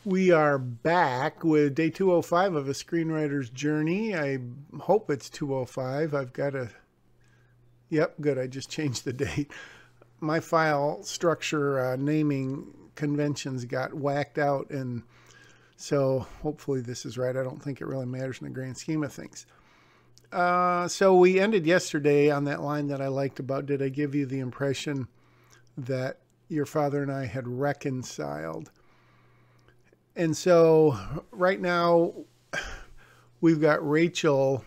We are back with day 205 of a screenwriter's journey. I hope it's 205. I've got a, yep, good. I just changed the date. My file structure naming conventions got whacked out, and so hopefully this is right. I don't think it really matters in the grand scheme of things. So we ended yesterday on that line that I liked about, did I give you the impression that your father and I had reconciled? And so right now we've got Rachel,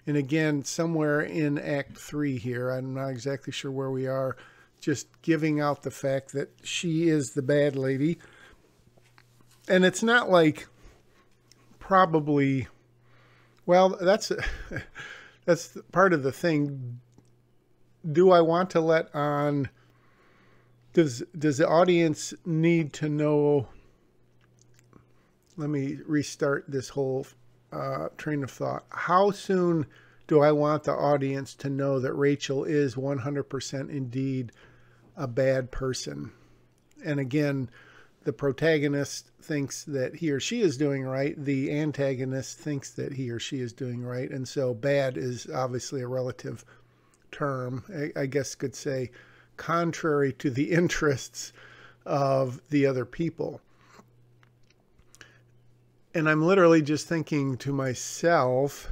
and again, somewhere in Act 3 here, I'm not exactly sure where we are, just giving out the fact that she is the bad lady. And it's not like probably, well, that's part of the thing. Do I want to let on, does the audience need to know? Let me restart this whole train of thought. How soon do I want the audience to know that Rachel is 100% indeed a bad person? And again, the protagonist thinks that he or she is doing right. The antagonist thinks that he or she is doing right. And so bad is obviously a relative term. I guess could say contrary to the interests of the other people. And I'm literally just thinking to myself,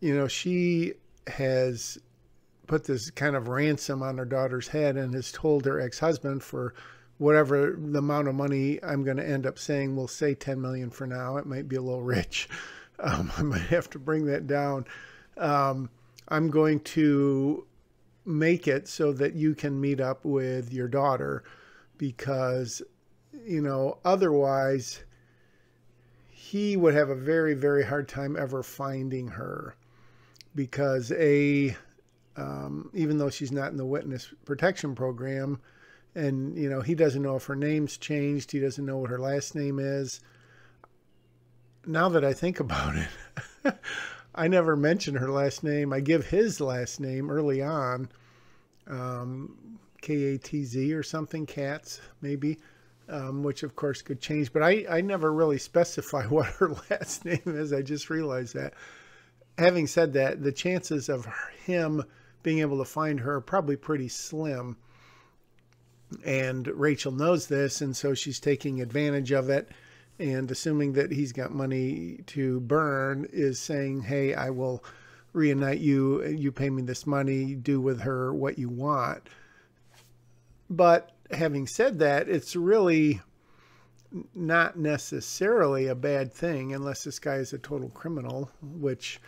you know, she has put this kind of ransom on her daughter's head and has told her ex-husband, for whatever the amount of money I'm going to end up saying, we'll say 10 million for now. It might be a little rich. I might have to bring that down. I'm going to make it so that you can meet up with your daughter, because, you know, otherwise he would have a very, very hard time ever finding her, because even though she's not in the witness protection program, and, you know, he doesn't know if her name's changed. He doesn't know what her last name is. Now that I think about it, I never mention her last name. I give his last name early on, K-A-T-Z or something, Katz, maybe. Which of course could change, but I never really specify what her last name is. I just realized that. Having said that, the chances of him being able to find her are probably pretty slim. And Rachel knows this, and so she's taking advantage of it, and assuming that he's got money to burn, is saying, hey, I will reunite you. You pay me this money. Do with her what you want. But having said that, it's really not necessarily a bad thing unless this guy is a total criminal, which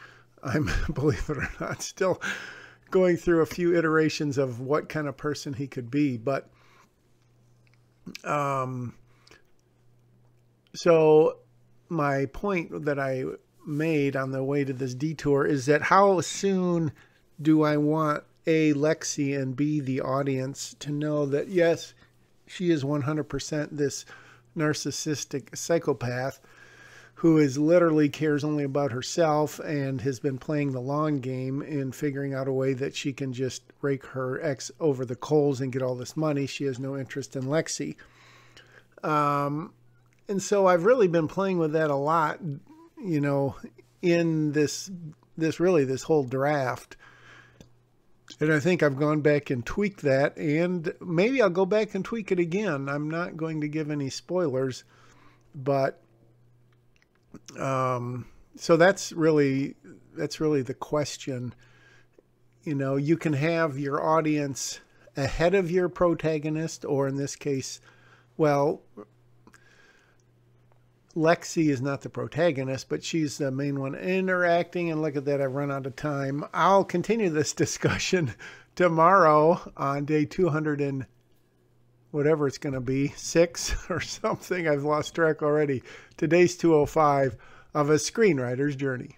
I'm, believe it or not, still going through a few iterations of what kind of person he could be. But so my point that I made on the way to this detour is that how soon do I want A, Lexi, and B, the audience to know that, yes, she is 100% this narcissistic psychopath who is literally cares only about herself and has been playing the long game in figuring out a way that she can just rake her ex over the coals and get all this money. She has no interest in Lexi. And so I've really been playing with that a lot, you know, in this whole draft. And I think I've gone back and tweaked that, and maybe I'll go back and tweak it again. I'm not going to give any spoilers, but so that's really the question. You know, you can have your audience ahead of your protagonist, or in this case, well, Lexi is not the protagonist, but she's the main one interacting. And look at that, I've run out of time. I'll continue this discussion tomorrow on day 200 and whatever it's going to be, 6 or something. I've lost track already. Today's 205 of a screenwriter's journey.